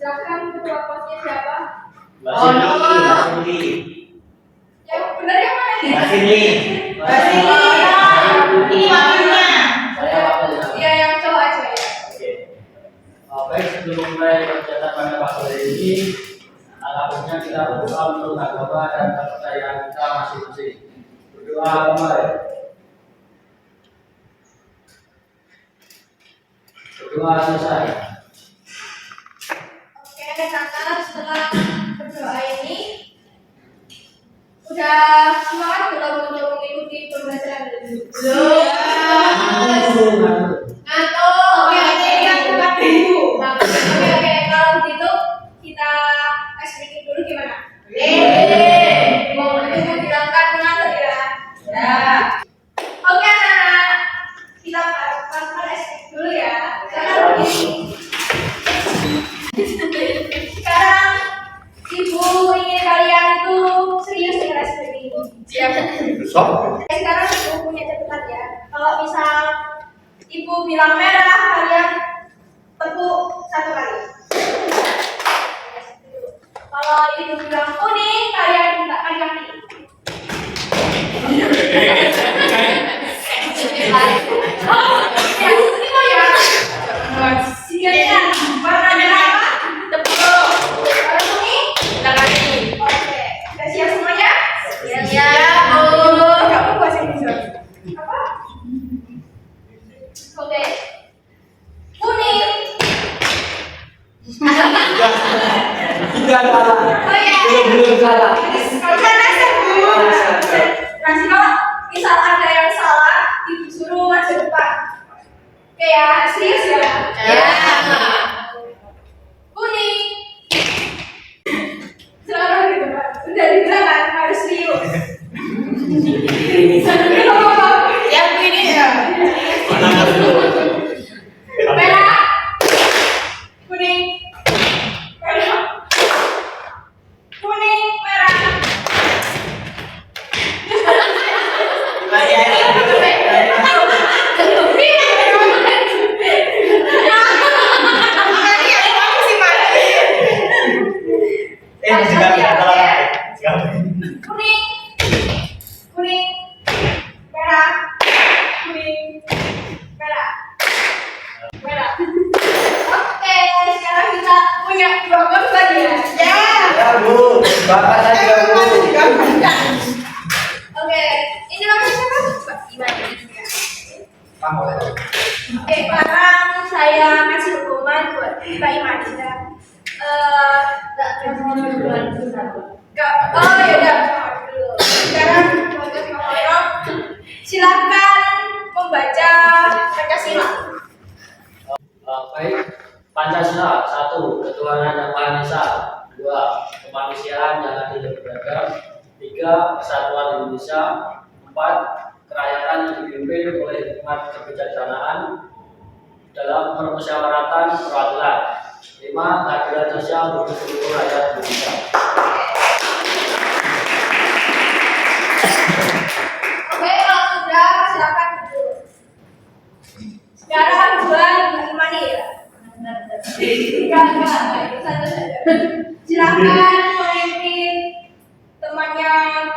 Silakan ketua posnya siapa? Mbak Cindy. Yang benar yang mana nih? Mbak Cindy. Ini wakilnya. Saya wakilnya. Iya yang cowok aja ya. Oke. Baik, sebelum mulai kegiatan pada pagi hari ini, alhamdulillah kita berdoa untuk agama dan kepercayaan kita masing-masing. Berdoa mulai. Berdoa selesai. Oke, karena setelah berdoa ini udah semangat belum untuk mengikuti pembelajaran ini? Belum. Ngantuk. Oke, kalau begitu kita tes sedikit dulu gimana? Mau itu bilangkan mengatur ya. Ya. Oke, anak-anak, kita tes dulu ya. Sekarang sekarang ibu ingin kalian itu serius dengan seperti ini. Siap. Sekarang ibu punya catatan ya. Kalau misal ibu bilang merah, kalian tepuk satu kali. Kalau ibu bilang kuning, kalian mintakan kaki. Warna merah apa? Tepuk. Warna kuning? Minta kaki. Oke. Udah siap semuanya? Siap, Bu. Kamu bahasa Inggris apa? Oke. Kuning. Tidak salah. Oh ya. Belum salah. Kalau nanti kalau misal ada yang salah, ibu suruh maju depan. Oke ya, serius ya? Ya. Kuning. Salah gitu Pak. Udah dibilang kan harus serius. Yang ini ya. Merah. Kuning. Merah. Kuning, merah. Kuning, kuning, merah, kuning, merah, merah. Oke, sekarang kita punya dua korban ya. Ya, Bu. Bapak saja, Bu. Oke, ini namanya siapa? Mbak Iman. Kamu. Oke, sekarang saya kasih hukuman buat Mbak Iman ya. Oh ya udah, dulu. Sekarang buat silakan membaca Pancasila. Baik. Pancasila 1. Ketuhanan yang Maha Esa. 2. Kemanusiaan yang adil dan beradab. 3. Kesatuan Indonesia. 4. Kerakyatan yang dipimpin oleh hikmat kebijaksanaan dalam permusyawaratan perwakilan. 5. Keadilan sosial untuk seluruh rakyat Indonesia. Oke, kalau sudah silakan duduk. Sekarang buat Mbak Iman ya. Enggak, itu satu saja. Silakan memimpin temannya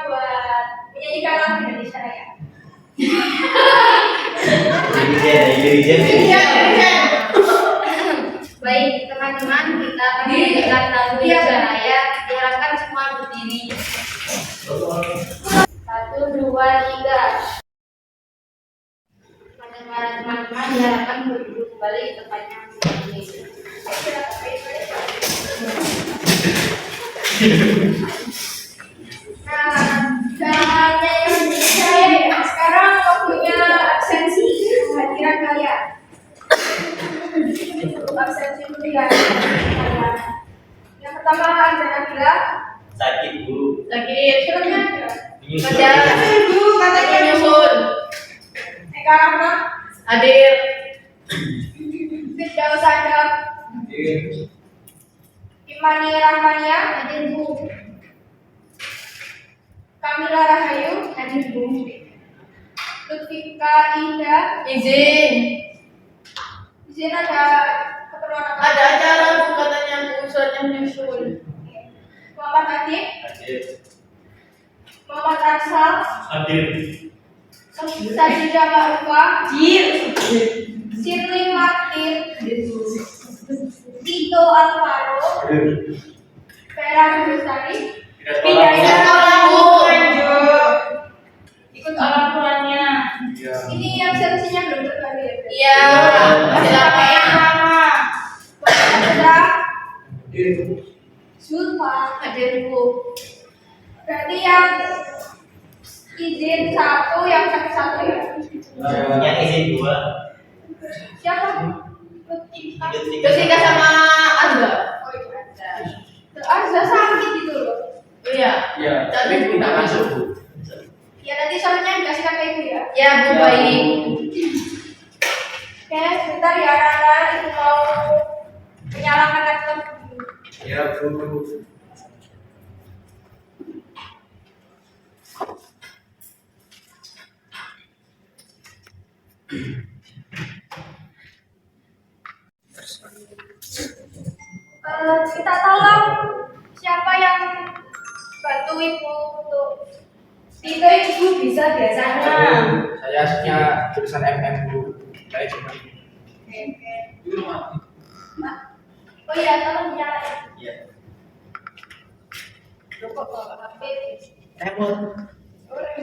buat menyanyikan lagu Indonesia Raya. Baik, teman-teman, kita akan menyanyikan lagu Indonesia Raya. Diharapkan semua berdiri. 1, 2, 3. Pada para teman-teman diharapkan berduduk kembali ke tempatnya masing-masing. Nah, dan Indonesia ya. Sekarang waktunya absensi kehadiran kalian. Absensi kuliah kalian. Yang pertama ada Nabila. Sakit, Bu. Sakit. Silakan. Bu, katanya nyusul. Eka Rahma. Hadir. Firdaus Sadam. Imani Rahmania. Hadir, Bu. Kamila Rahayu. Hadir, Bu. Lutfika Indah. Izin. Di sini ada keperluan Ada acara Bu katanya Bu, suratnya menyusul. Muhammad Adib, Hadir. Muhammad Arsal, Hadir. Sajida Ma'rufah, Sirli Martin, Tito Alvaro, Hadir. Vera Nurustari, Tidak Bidaya sekolah. Bu. ikut orang tuanya. Iya. Ini yang seleksinya belum terkali ya? Iya, masih lama ya. Muhammad Hadir. Zulfa, Hadir Bu. berarti yang izin satu, yang sakit satu ya? Yang izin 2. Siapa? Jessica sama Azza. Oh iya. Azza sakit gitu loh. Iya. Iya. Tapi tidak masuk Bu. Ya nanti soalnya dikasihkan ke ibu ya. Ya Bu, baik. Oke, sebentar ya Rara, ibu mau menyalakan laptop. Ya Bu. Kita tolong siapa yang bantu ibu untuk Itu Ibu bisa biasanya. Saya aslinya jurusan MM Bu. Saya cuma. Mbak. Oh iya, tolong dinyalain. Iya.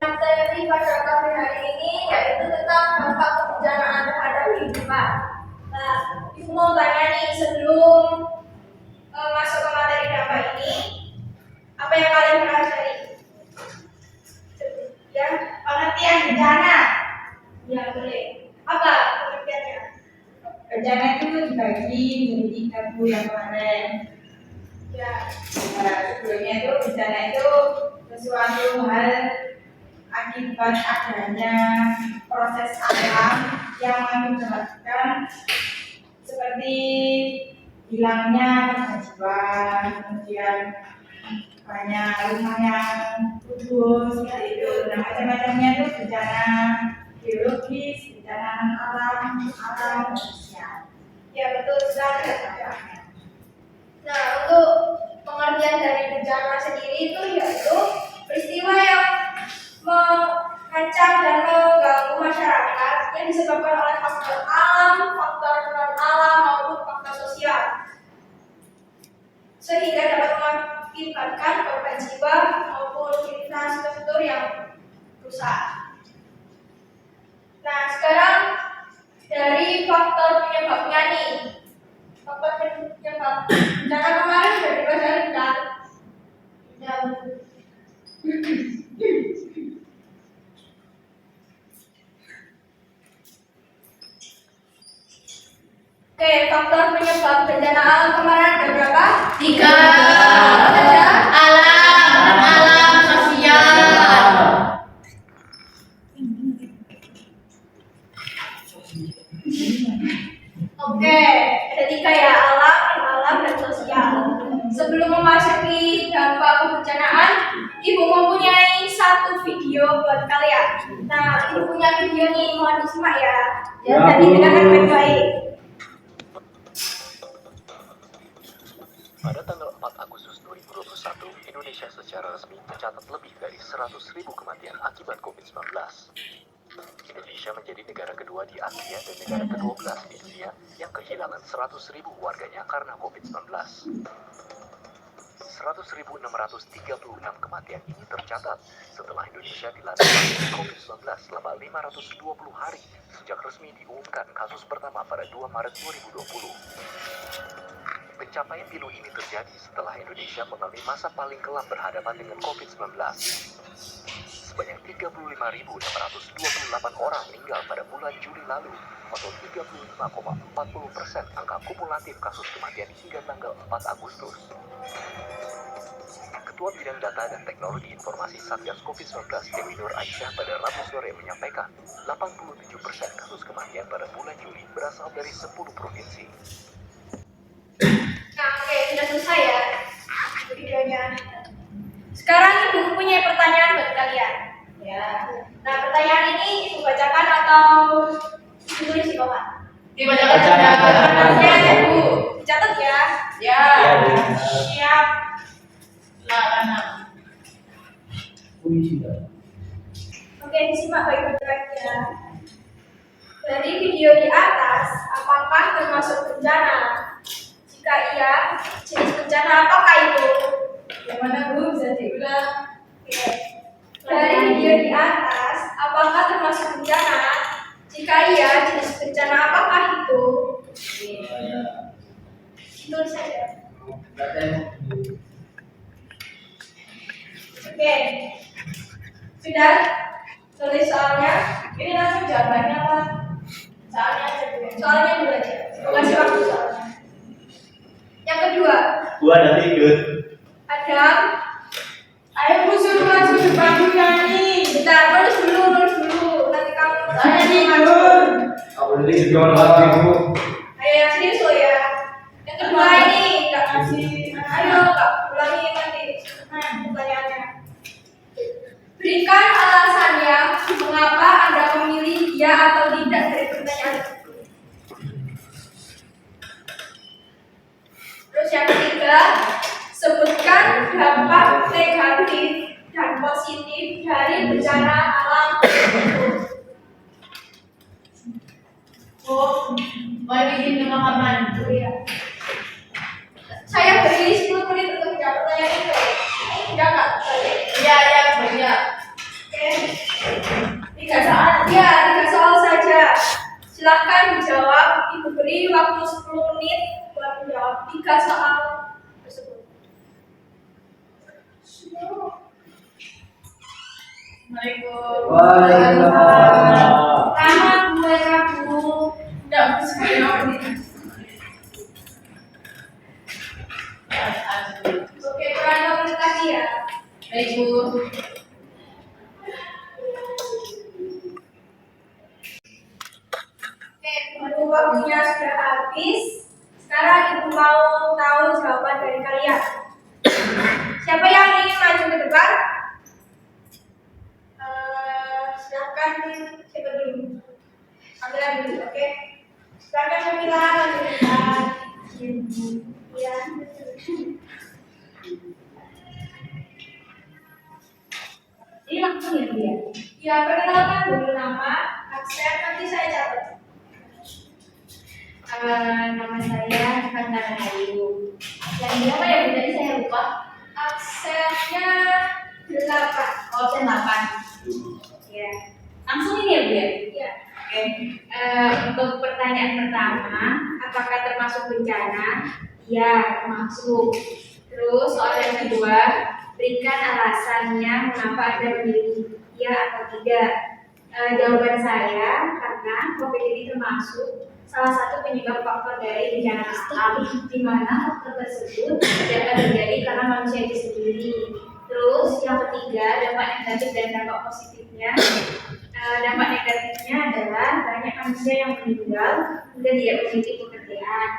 Materi pada kami hari ini yaitu tentang dampak kebencanaan terhadap kehidupan. Nah, ibu mau tanya nih sebelum masuk ke materi dampak ini, apa yang kalian pelajari? Ya, pengertian bencana. Ya, boleh. Apa pengertiannya? Bencana itu dibagi menjadi 3 Bu yang kemarin. Ya, Nah, sebelumnya itu bencana itu sesuatu hal akibat adanya proses alam yang mengakibatkan seperti hilangnya kehidupan, kemudian banyak rumah yang rubuh seperti itu. Nah, macam-macamnya itu bencana biologis, bencana alam sosial. ya betul sekali. Nah, untuk pengertian dari bencana sendiri itu yaitu peristiwa yang mengancam dan mengganggu masyarakat yang disebabkan oleh faktor alam, faktor non alam maupun faktor sosial, sehingga dapat mengakibatkan korban jiwa maupun infrastruktur yang rusak. Nah, sekarang dari faktor penyebabnya nih. Faktor penyebab bencana kemarin sudah dipelajari kan? Ya. Oke, faktor penyebab bencana alam kemarin ada berapa? 3. Ada Alam sosial. Oke, ada 3 ya, alam, dan sosial. Sebelum memasuki dampak kebencanaan, Ibu mempunyai satu video buat kalian. Nah, Ibu punya video nih, mohon disimak ya. Dan didengarkan baik-baik. Pada tanggal 4 Agustus 2021, Indonesia secara resmi mencatat lebih dari 100.000 kematian akibat COVID-19. Indonesia menjadi negara kedua di Asia dan negara ke-12 di dunia yang kehilangan 100.000 warganya karena COVID-19. 100.636 kematian ini tercatat setelah Indonesia dilanda COVID-19 selama 520 hari sejak resmi diumumkan kasus pertama pada 2 Maret 2020. Pencapaian pilu ini terjadi setelah Indonesia mengalami masa paling kelam berhadapan dengan COVID-19. Sebanyak 35.628 orang meninggal pada bulan Juli lalu, atau 35,40% angka kumulatif kasus kematian hingga tanggal 4 Agustus. Ketua Bidang Data dan Teknologi Informasi Satgas COVID-19 Dewi Nur Aisyah pada Rabu sore menyampaikan 87% kasus kematian pada bulan Juli berasal dari 10 provinsi. Nah, oke, sudah selesai ya videonya. Sekarang Ibu punya pertanyaan buat kalian. Ya. Nah, pertanyaan ini Ibu bacakan atau Ibu tulis di bawah? Dibacakan saja. Pertanyaannya, Ibu. Dicatat ya. Ya. Siap. Oke, disimak baik-baik ya. Dari video di atas, apakah termasuk bencana? Jika iya, jenis bencana apakah itu? Yang mana Bu? Bisa diulang. Oke. Dari video di atas, apakah termasuk bencana? Jika iya, jenis bencana apakah itu? Itu saja. Oke. Sudah tulis soalnya? Ini langsung jawabannya apa? Soalnya aja dulu. Soalnya dulu aja. Kasih waktu soalnya. Yang kedua, Gua udah tidur. Adam. Ayo Bu, suruh masuk depan Bu nyanyi. Bentar, nulis dulu. Nanti kamu. Saya tidur. Kamu ini juga lagi Bu. Ayo yang serius lo ya. Yang kedua ini nggak kasih. Ayo nggak ulangi nanti. Pertanyaannya. Berikan alasannya mengapa Anda memilih ya atau tidak dari pertanyaan itu. Terus yang ketiga, sebutkan dampak negatif dan positif dari bencana alam tersebut. Mau bikin pemahaman. Iya. Saya beri 10 menit untuk menjawab pertanyaan itu. Enggak nggak? Iya, banyak. Oke. 3 soal saja. Silahkan dijawab. Ibu beri waktu 10 menit buat menjawab 3 soal tersebut. Assalamualaikum. Waalaikumsalam. Pertama, mulai kamu. Enggak bisa jawab. Oke, kurang 2 menit lagi ya. Baik Bu. Oke, baru waktunya sudah habis. Sekarang ibu mau tahu jawaban dari kalian. Siapa yang ingin maju ke depan? Silakan siapa dulu? Ambil dulu, oke? Silakan Syamila maju ke depan. Ya. Ini langsung ya dia. Ya, perkenalkan dulu nama, aksen, nanti saya catat. Nama saya Kandang Ayu. Yang di apa ya Bu? Tadi saya lupa. Aksennya 8. Oh, saya 8. Ya. Langsung ini ya Bu ya? Iya. Oke. Untuk pertanyaan pertama, apakah termasuk bencana? Ya, termasuk. Terus soal yang kedua, berikan alasannya mengapa Anda memilih ya atau tidak. Jawaban saya karena COVID ini termasuk salah satu penyebab faktor dari bencana alam, di mana faktor tersebut dapat terjadi karena manusia itu sendiri. Terus yang ketiga, dampak negatif dan dampak positifnya. Dampak negatifnya adalah banyak manusia yang meninggal hingga tidak memiliki pekerjaan.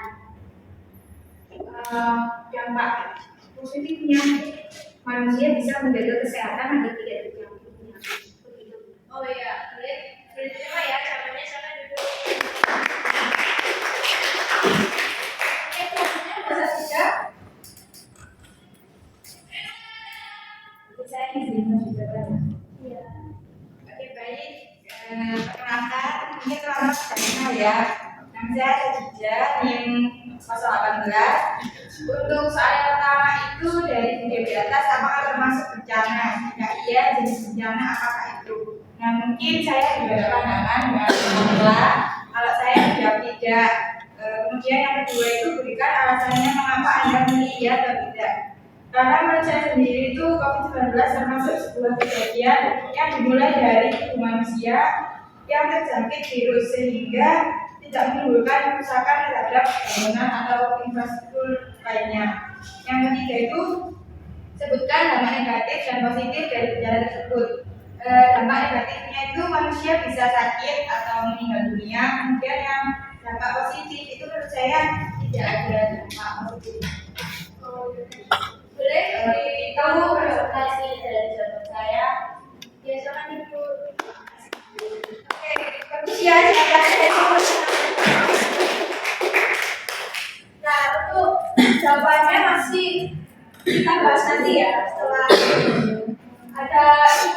Dampak positifnya, manusia bisa menjaga kesehatan agar tidak terjangkit penyakit. Begitu. Oh iya, boleh terima ya, caranya sana duduk. Oke, selanjutnya bahasa tiga. Saya izin juga kan. Iya. Oke, baik. Perkenalkan, ini selamat kenal ya. Nama saya Sajida, NIM 018. Untuk soal yang pertama itu dari video di atas, apakah termasuk bencana? Jika iya, jenis bencana apakah itu? Nah, mungkin saya juga ada pandangan bahwa kalau saya jawab tidak. Kemudian yang kedua itu berikan alasannya mengapa Anda memilih iya atau tidak. Karena menurut saya sendiri itu COVID-19 termasuk sebuah kejadian yang dimulai dari tubuh manusia yang terjangkit virus sehingga tidak menimbulkan kerusakan terhadap bangunan atau infrastruktur lainnya. Yang ketiga itu sebutkan dampak negatif dan positif dari bencana tersebut. Dampak negatifnya itu manusia bisa sakit atau meninggal dunia. Kemudian yang dampak positif itu menurut saya tidak ada dampak positif. Boleh diberitahu presentasi dari jawaban saya. Ya, silakan Ibu. Oke, bagus ya, silakan. Nah, ya. Setelah ada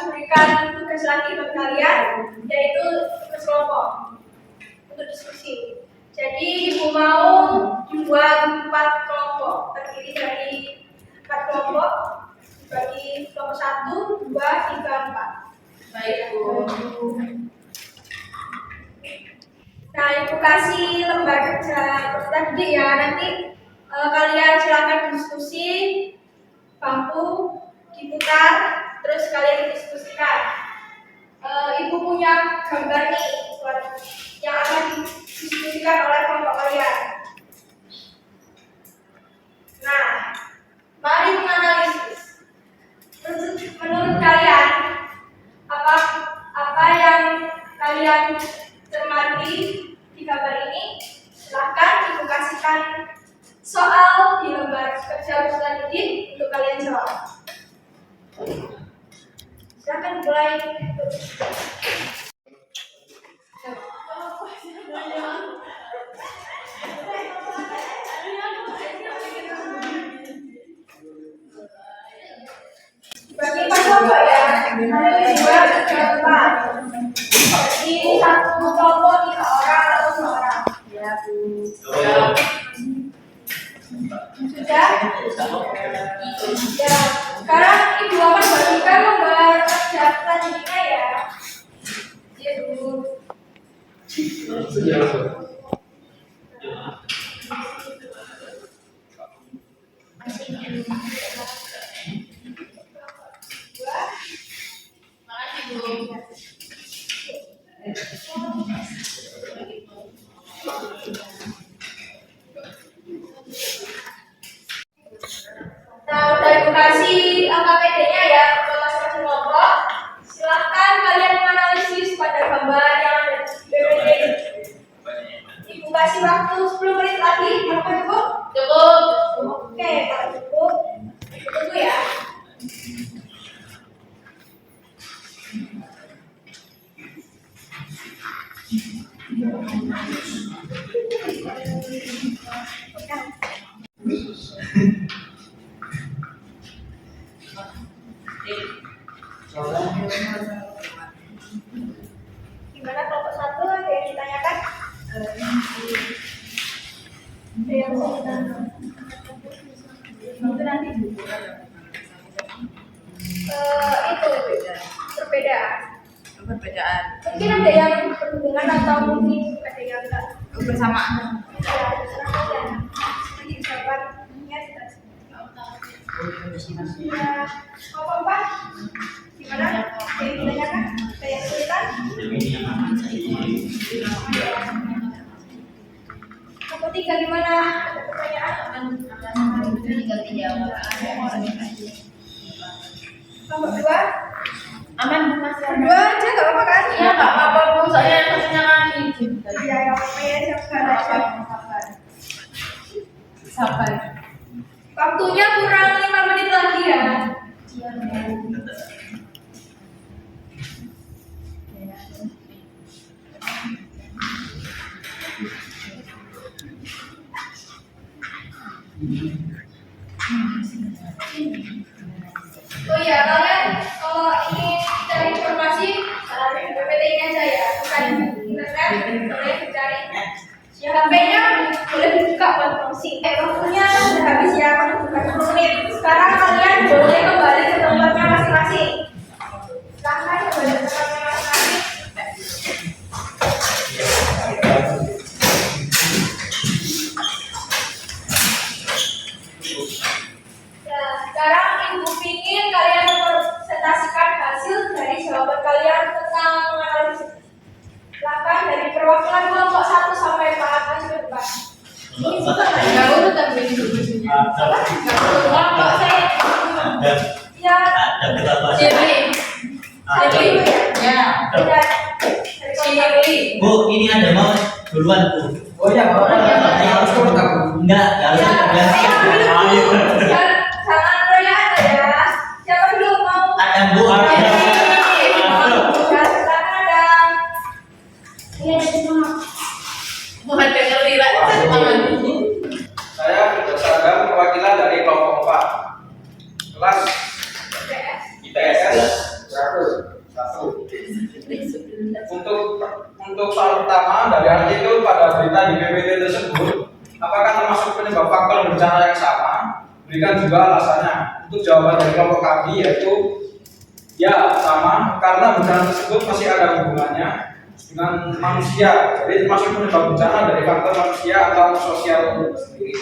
berikan tugas lagi buat kalian, yaitu tugas kelompok untuk diskusi. Jadi ibu mau buat 4 kelompok, terdiri dari 4 kelompok, bagi kelompok 1, 2, 3, 4. Baik, Bu. Nah, ibu kasih lembar kerja tadi ya, nanti kalian silakan diskusi, bangku diputar, terus kalian diskusikan. Ibu punya gambar nih buat yang akan didiskusikan oleh kelompok kalian. Nah, mari menganalisis. Menurut kalian, apa yang kalian cermati di gambar ini? Silahkan ibu kasihkan soal di lembar kerja Ustaz Didin untuk kalian jawab. Silahkan mulai. Bagi Pak kelompok ya, 1, 2, 3, 4. Jadi 1 kelompok 3 orang atau 2 orang. Ya, Bu. Sudah? Ya, sekarang ibu akan bagikan lembar kerja selanjutnya ya. Ya, Bu. Nah, udah ibu kasih KPD-nya ya untuk masing-masing kelompok. Silahkan kalian menganalisis pada gambar yang ada di PPT. Ibu kasih waktu 10 menit lagi, apa cukup? Cukup. Oke, kalau cukup, tunggu ya. Gimana kelompok 1 ada yang ditanyakan? Ada yang mau ditanyakan? Itu nanti Itu perbedaan. perbedaan Mungkin ada yang berhubungan atau mungkin ada yang enggak. bersamaan. Ya, terserah kalian. Nanti jawabannya ya, kelompok 4 gimana? Ada yang ditanyakan? Ada yang kesulitan? Kelompok 3 gimana? Ada pertanyaan? Tinggal dijawab. Kelompok 2? Aman, Bu, Mas. Berdua aja nggak apa-apa kan? Iya, nggak apa-apa, Bu. Soalnya maksudnya kan Iya, nggak apa-apa ya, siapkan aja. sabar. Waktunya kurang 5 menit lagi ya. Oh iya, kalian kalau ingin cari informasi cari di PPT ini aja ya, bukan di internet, boleh dicari. HP-nya boleh dibuka buat promosi. Waktunya sudah habis ya, menunjukkan 10 menit. Sekarang kalian boleh kembali ke tempatnya masing-masing. Silahkan kembali ke tempatnya masing-masing. Nah, sekarang ibu ingin kalian mempresentasikan hasil dari jawaban kalian tentang menganalisis. Silahkan dari perwakilan kelompok 1 sampai 4 maju ke depan. Ini juga Nggak urut tapi ini dulu. kelompok saya. Ya, Ada berapa? Ciri. jadi itu ya. Ya. Tidak dari kelompok Ciri. Bu, ini ada mau duluan, Bu. Oh ya, Enggak, harus Ya, ada. saya dulu. Jangan royan ya. Siapa dulu mau? Ada, Bu. Ada. Ya, silakan Adam. Ini ada semua. Bukan dengar lira. saya berdasarkan perwakilan dari kelompok 4 kelas Untuk soal pertama dari artikel pada berita di PPT tersebut, apakah termasuk penyebab faktor bencana yang sama? Berikan juga alasannya. Untuk jawaban dari kelompok kami yaitu ya sama, karena bencana tersebut masih ada hubungannya dengan manusia. Jadi termasuk penyebab bencana dari faktor manusia atau sosial sendiri.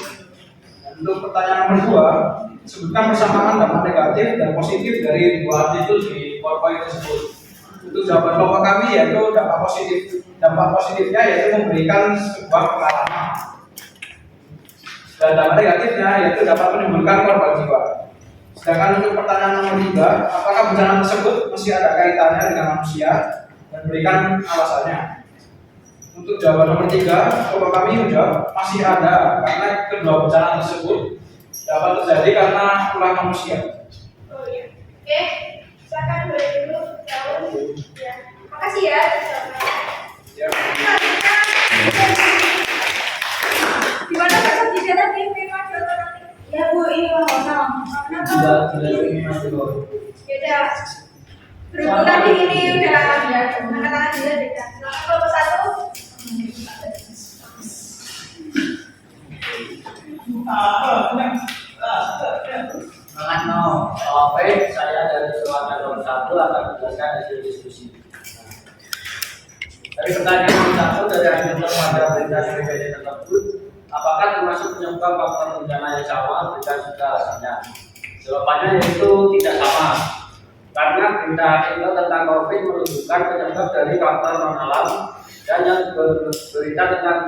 Dan untuk pertanyaan nomor 2, sebutkan persamaan dampak negatif dan positif dari dua artikel di PowerPoint tersebut. Untuk jawaban kelompok kami yaitu dampak positif. Dampak positifnya yaitu memberikan sebuah pengalaman. Dan dampak negatifnya yaitu dapat menimbulkan korban jiwa. Sedangkan untuk pertanyaan nomor 3, apakah bencana tersebut masih ada kaitannya dengan manusia? Dan berikan alasannya. Untuk jawaban nomor 3, kelompok kami menjawab masih ada, karena kedua bencana tersebut dapat terjadi karena ulah manusia. Oh iya. Oke, silakan boleh dulu jawab. Ya. Makasih ya. Ya. Gimana Pak Sabdi tadi memang Ya Bu, ini mau Sudah ini masih baru. beda. Berhubung tadi ini udah angkat-angkat juga beda. Silakan kelompok 1. Baik, saya dari semuanya nomor 1 akan menjelaskan hasil diskusi. Dari pertanyaan nomor 1 dari artikel pada berita di PPT tersebut, apakah termasuk penyebab faktor bencana yang sama? Berikan juga hasilnya. Jawabannya yaitu tidak sama. Karena berita artikel tentang COVID menunjukkan penyebab dari faktor non alam, dan yang berita tentang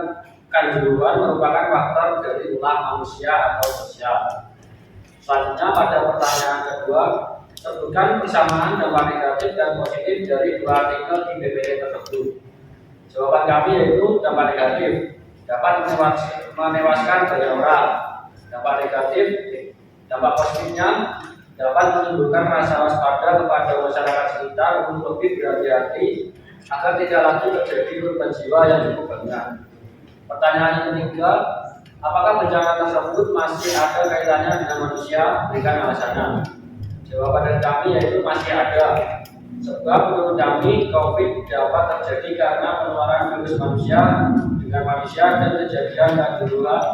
kanjuruhan merupakan faktor dari ulah manusia atau sosial. Selanjutnya pada pertanyaan kedua, sebutkan persamaan dampak negatif dan positif dari dua artikel di PPT tersebut. Jawaban kami yaitu dampak negatif dapat menewaskan banyak orang. Dampak positifnya dapat menimbulkan rasa waspada kepada masyarakat sekitar untuk lebih berhati-hati agar tidak lagi terjadi korban jiwa yang cukup banyak. Pertanyaan yang ketiga, apakah bencana tersebut masih ada kaitannya dengan manusia? Berikan alasannya. Jawaban dari kami yaitu masih ada. Sebab menurut kami COVID dapat terjadi karena penularan virus manusia dengan manusia, dan kejadian kanjuruhan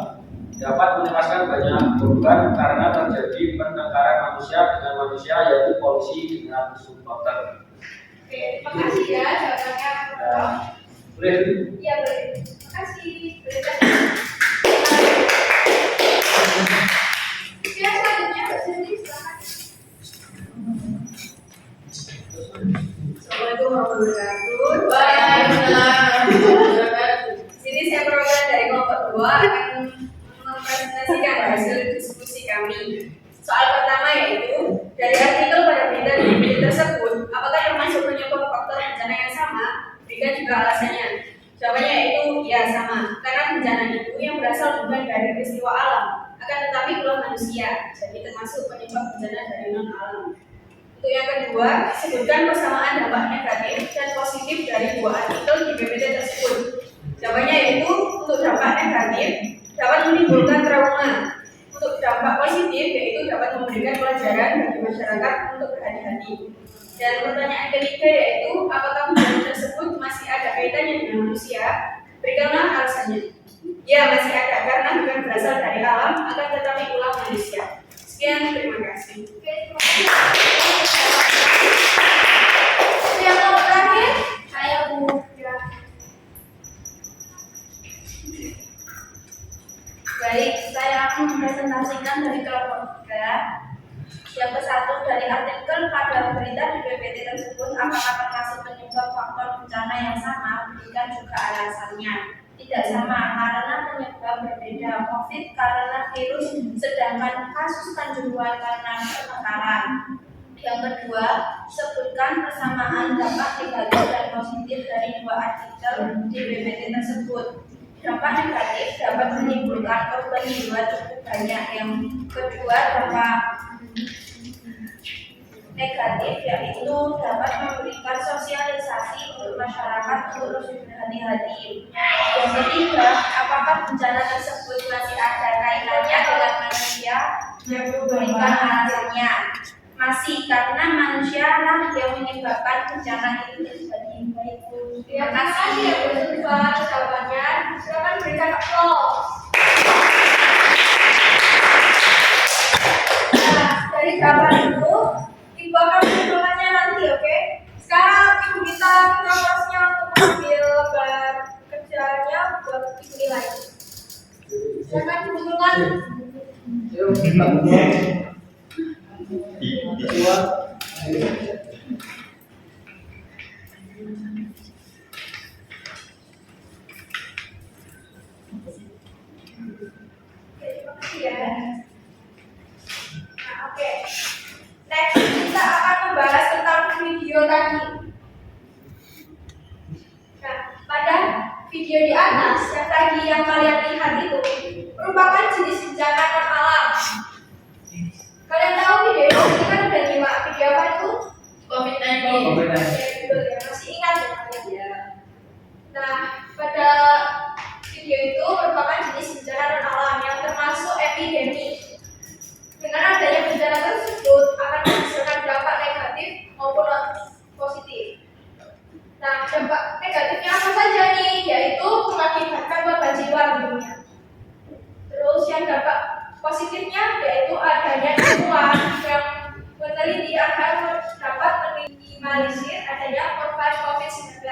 dapat menewaskan banyak korban karena terjadi pertengkaran manusia dengan manusia, yaitu polusi dengan supporter. Oke, makasih ya jawabannya. Boleh? Iya boleh. Makasih. Boleh kan? Ya selanjutnya Sindi silakan. Assalamualaikum warahmatullahi Waalaikumsalam. wabarakatuh. Sini saya perwakilan dari kelompok 2 akan mempresentasikan hasil diskusi kami. Soal pertama yaitu dari artikel pada berita di PPT tersebut, apakah termasuk penyebab faktor bencana yang sama? Berikan juga alasannya. Jawabannya yaitu ya sama, karena bencana itu yang berasal bukan dari peristiwa alam, akan tetapi ulah manusia, jadi termasuk penyebab bencana dari non alam. Untuk yang kedua, sebutkan persamaan dampak negatif dan positif dari dua artikel di PPT tersebut. Jawabannya yaitu untuk dampak negatif dapat menimbulkan trauma. Untuk dampak positif yaitu dapat memberikan pelajaran bagi masyarakat untuk berhati-hati. Dan pertanyaan ketiga yaitu apakah bencana tersebut masih ada kaitannya dengan manusia? Berikanlah alasannya. Ya, masih ada karena bukan berasal dari alam, akan tetapi ulah manusia. Sekian, terima kasih. Oke, terima kasih. Yang kelompok terakhir, saya Bu. Ya. Baik, saya akan mempresentasikan dari kelompok 3. Yang ke-1 dari artikel pada berita di PPT tersebut, apakah termasuk penyebab faktor bencana yang sama? Berikan juga alasannya. Tidak sama karena penyebab berbeda. COVID karena virus, sedangkan kasus kanjuruhan karena pertengkaran. Yang kedua, sebutkan persamaan dampak negatif dan positif dari dua artikel di PPT tersebut. Dampak negatif dapat menimbulkan korban jiwa cukup banyak. Yang kedua, dampak negatif yaitu dapat memberikan sosialisasi untuk masyarakat untuk lebih berhati-hati. Yang ketiga, apakah bencana tersebut masih ada kaitannya dengan manusia? Berikan alasannya. Masih, karena manusia lah yang menyebabkan bencana itu terjadi. Ya, terima kasih ya Bu Sulfa atas jawabannya. Silakan berikan aplaus. Nah, dari jawaban itu, Ibu akan menentukannya nanti, oke? Sekarang Ibu minta kelasnya untuk mengambil gambar kerjanya buat Ibu nilai. Silakan Ibu tentukan. Yuk, kita mulai. Dua. Terima kasih ya. Nah, oke. Next, kita akan membahas tentang video tadi. Nah, pada video di atas yang tadi yang kalian lihat itu merupakan jenis bencana non alam. Kalian tahu video ini kan udah nyimak video apa itu? COVID-19. COVID-19. Ya, betul ya. Masih ingat ya kalian ya? Nah, pada video itu merupakan jenis bencana non alam yang termasuk epidemi. Dengan adanya bencana tersebut akan menghasilkan dampak negatif maupun positif. Nah, dampak negatifnya apa saja nih? Yaitu mengakibatkan korban jiwa tentunya. Terus yang dampak positifnya yaitu adanya ilmuwan yang meneliti agar dapat meminimalisir adanya korban COVID-19.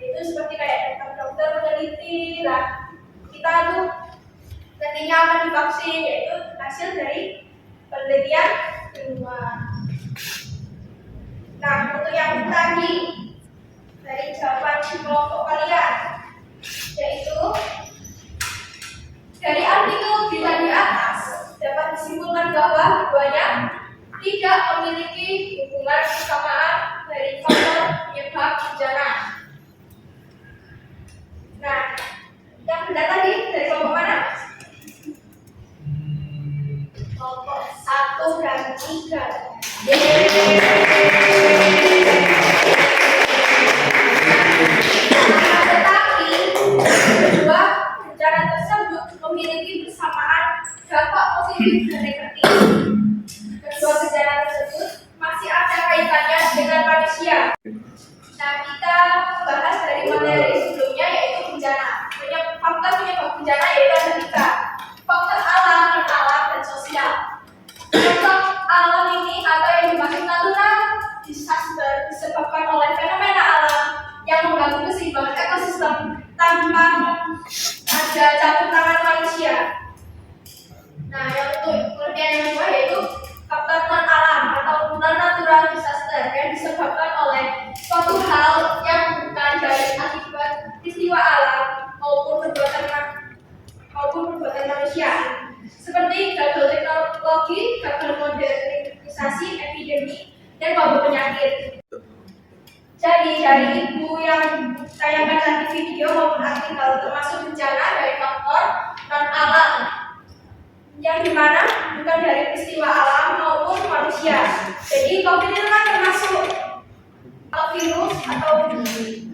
Itu seperti kayak dokter meneliti lah, kita tuh nantinya akan divaksin, yaitu hasil dari penelitian ilmuwan. Nah, untuk yang tadi dari jawaban kelompok kalian, yaitu dari artikel berita di atas dapat disimpulkan bahwa keduanya tidak memiliki hubungan kesamaan dari faktor penyebab bencana. Nah, yang benar tadi dari kelompok mana? Kelompok 1 dan 3. Tetapi kedua bencana tersebut memiliki bersamaan dampak positif dan negatif. Kedua bencana tersebut masih ada kaitannya dengan manusia. Nah, kita bahas dari materi sebelumnya yaitu bencana. Faktor penyebab bencana yaitu ada 3. Faktor alam, non alam, dan sosial. Faktor alam ini atau yang dimaksud natural disaster disebabkan oleh fenomena alam yang mengganggu keseimbangan ekosistem tanpa ada campur tangan manusia. Nah, yang untuk pengertian yang kedua yaitu faktor non alam atau non natural disaster yang disebabkan oleh suatu hal yang bukan dari akibat peristiwa alam maupun perbuatan manusia, seperti gagal teknologi, gagal modernisasi, epidemi, dan wabah penyakit. Jadi dari ibu yang tayangkan tadi video maupun artikel termasuk bencana dari faktor non alam yang dimana bukan dari peristiwa alam maupun manusia. Jadi COVID itu kan termasuk virus atau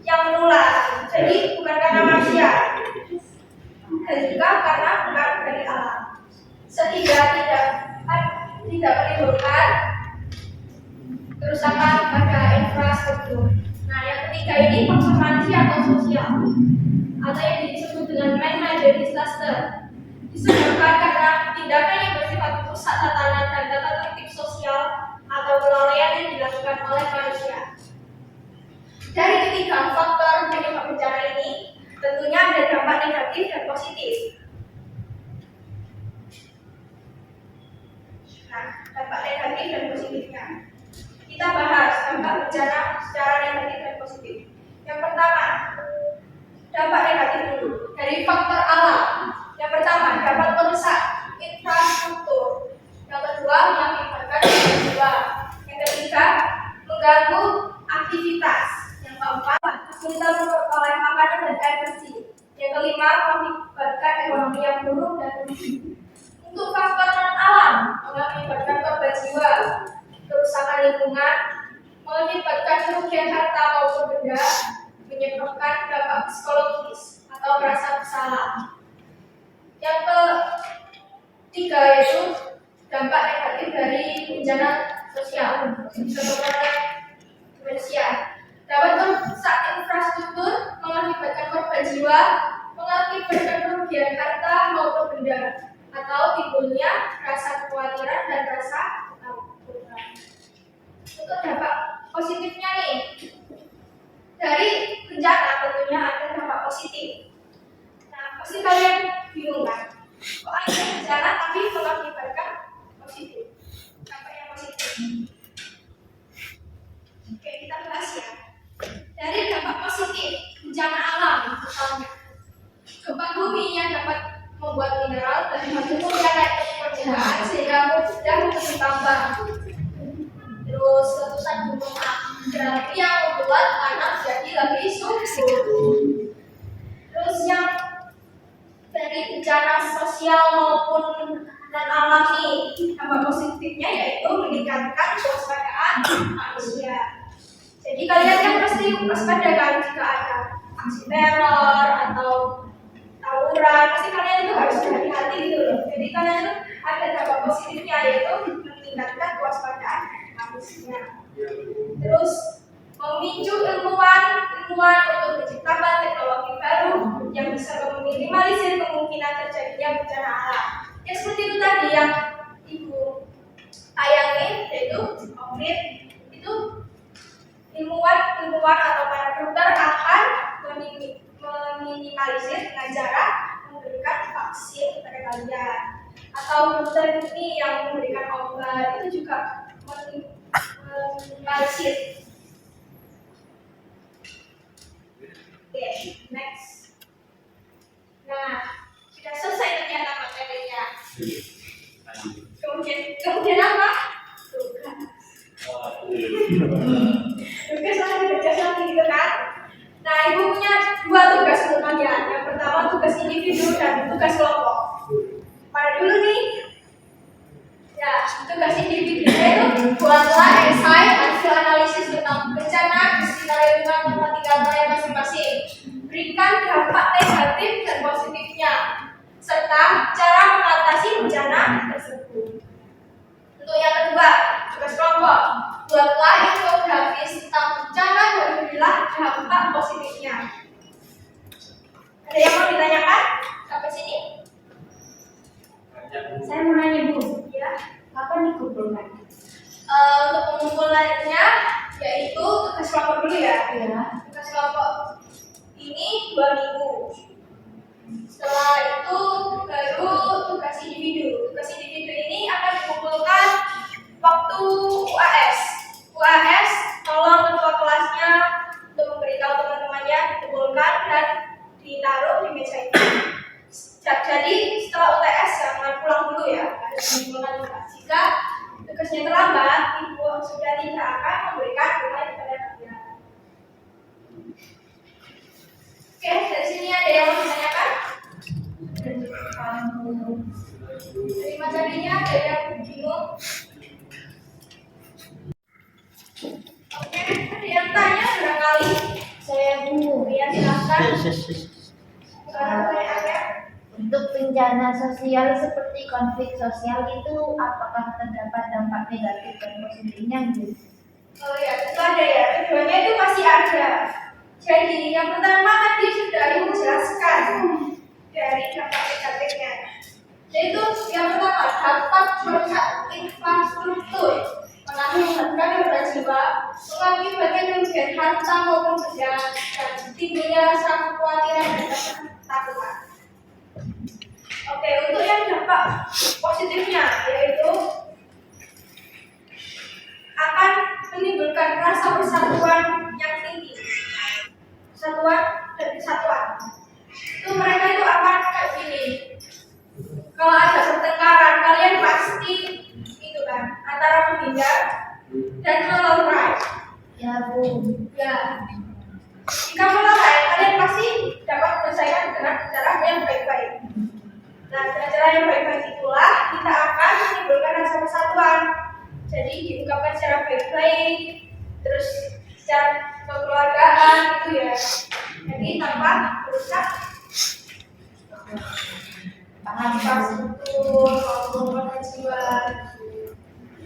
yang menular. Jadi bukan karena manusia dan juga karena bukan dari alam. Sehingga tidak menimbulkan kerusakan pada infrastruktur. Nah, yang ketiga ini faktor manusia atau sosial atau yang disebut dengan man-made disaster, disebabkan karena tindakan yang bersifat merusak tatanan dan tata tertib sosial atau kelalaian yang dilakukan oleh manusia. Dari ketiga faktor penyebab bencana ini, tentunya ada dampak negatif dan positif. Nah, dampak negatif dan positifnya. Kita bahas dampak bencana secara negatif dan positif. Yang pertama, dampak negatif dulu. Dari faktor alam. Yang pertama, dapat merusak infrastruktur. Yang kedua, mengakibatkan jiwa. Yang ketiga, mengganggu aktivitas. Yang keempat, kesulitan memperoleh makanan dan air bersih. Yang kelima, mengakibatkan ekonomi yang buruk dan rugi. Untuk faktor non alam, mengakibatkan korban jiwa, kerusakan lingkungan, mengakibatkan kerugian harta maupun benda, menyebabkan dampak psikologis atau merasa bersalah. Yang ketiga yaitu dampak negatif dari bencana sosial disebabkan oleh manusia. dapat merusak infrastruktur, mengakibatkan korban jiwa, mengakibatkan kerugian harta maupun benda, atau timbulnya rasa kekhawatiran dan rasa ketakutan. Untuk dampak positifnya nih, dari bencana tentunya ada dampak positif. Nah, pasti kalian bingung kan? Kok ada bencana tapi mengakibatkan positif? Dampak yang positif. Oke, kita bahas ya. Dari dampak positif bencana alam, misalnya gempa bumi yang dapat membuat mineral dan batu mulia naik ke permukaan sehingga mudah untuk ditambang. Terus letusan gunung berapi yang membuat tanah jadi lebih subur. Terus yang dari bencana sosial maupun non alami, dampak positifnya yaitu meningkatkan kewaspadaan manusia. Jadi kalian yang pasti waspada kan jika ada aksi teror atau tawuran, pasti kalian itu harus hati-hati gitu loh. Jadi kalian itu ada dampak positifnya yaitu meningkatkan kewaspadaan manusia. Terus memicu ilmuwan untuk menciptakan teknologi baru yang bisa meminimalisir kemungkinan terjadinya bencana alam. Ya seperti itu tadi yang ibu tayangin, yaitu COVID itu ilmuwan atau para dokter akan meminimalisir dengan cara memberikan vaksin kepada kalian, atau dokter ini yang memberikan obat itu juga meminimalisir. Oke, next. Nah, sudah selesai ternyata materinya. Kemudian apa? Tugas lagi gitu kan? Nah, ibu punya dua tugas untuk kalian. Yang pertama tugas individu dan tugas kelompok. Pada dulu nih, ya tugas individu itu buatlah esai hasil analisis tentang bencana di sekitar lingkungan tempat tinggal kalian masing-masing. Berikan dampak negatif dan positifnya, serta cara mengatasi bencana tersebut. Untuk yang kedua, tugas kelompok, buatlah infografis tentang bencana dan berilah dampak positifnya. Ada yang mau ditanyakan sampai sini? Saya mau nanya Bu, Ya. kapan dikumpulkan? Untuk pengumpulannya, yaitu tugas kelompok dulu ya. Ya. Tugas kelompok ini 2 minggu. Setelah itu baru tugas individu. Tugas individu ini akan dikumpulkan waktu UAS. UAS, tolong ketua kelasnya untuk memberitahu teman-temannya dikumpulkan dan ditaruh di meja itu. Jadi setelah UTS jangan pulang dulu ya, harus dikumpulkan juga. Jika tugasnya terlambat, ibu sudah tidak akan memberikan nilai kepada kalian. Oke, dari sini ada yang mau ditanyakan? Dari materinya ada yang bingung? Oke, ada yang tanya barangkali? Saya Bu, Ya, silakan. Pertanyaannya. untuk bencana sosial seperti konflik sosial itu apakah terdapat dampak negatif dan positifnya Bu? Oh ya, itu ada ya. Keduanya itu pasti ada. Jadi yang pertama tadi sudah Ibu jelaskan dari dampak negatifnya. Yaitu yang pertama dampak merusak infrastruktur, mengakibatkan korban jiwa, mengakibatkan kerugian harta maupun benda, dan timbulnya rasa kekhawatiran dan rasa ketakutan. Oke, untuk yang dampak positifnya yaitu akan menimbulkan rasa persatuan yang tinggi, persatuan dan kesatuan. Itu mereka itu akan kayak gini. Kalau ada pertengkaran, kalian pasti itu kan antara menghindar dan melerai. Ya Bu. Ya. Jika melerai, kalian pasti dapat menyelesaikan dengan cara yang baik-baik. Nah, dengan cara yang baik-baik itulah kita akan menimbulkan rasa persatuan. Jadi diungkapkan secara baik-baik, terus secara kekeluargaan gitu ya. Jadi tanpa merusak infrastruktur maupun korban jiwa.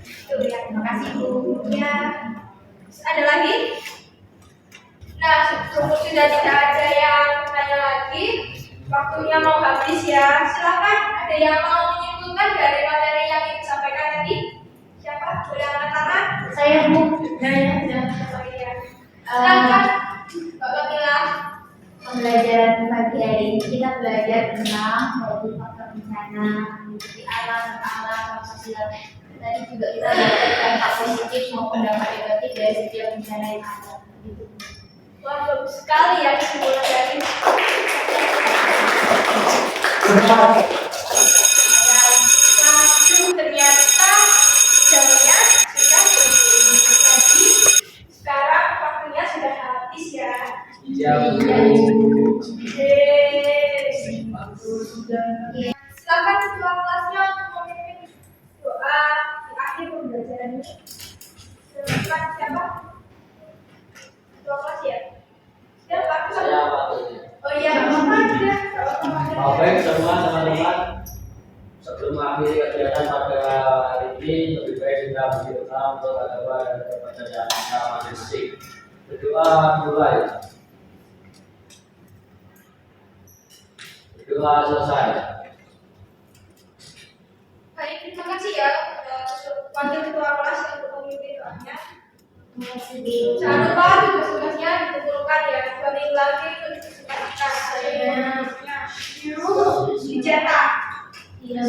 Itu ya. Terima kasih Bu. Ya. Ada lagi? Nah, sudah tidak ada yang tanya lagi. Waktunya mau habis ya. Silakan, ada yang mau menyimpulkan dari materi yang disampaikan tadi? Siapa? Boleh angkat tangan? Saya Bu. Oh iya. Silakan, Mbak Kamila. Pembelajaran pagi hari ini kita belajar tentang dari faktor bencana, di alam, sosial. Tadi juga kita belajar dampak positif maupun dampak negatif dari setiap bencana yang ada. Gitu. Wah, bagus sekali ya kesimpulan dari ternyata jamnya sudah berhenti. Jadi sekarang waktunya sudah habis ya. Iya. Silakan ketua kelasnya untuk memimpin doa di akhir pembelajaran ini. Silakan siapa? Ketua kelas ya? Siapa? Saya Pak Tony. Oh iya, Bapak ya. Baik semua teman-teman, sebelum mengakhiri kegiatan pada hari ini, lebih baik kita berdoa untuk agama dan kepercayaan kita masing-masing. Berdoa mulai. Berdoa selesai. Baik, terima kasih ya wakil ketua kelas yang untuk memimpin doanya. Jangan lupa tugas-tugasnya dikumpulkan ya. 2 minggu lagi untuk tugas kita. Dicetak. Iya,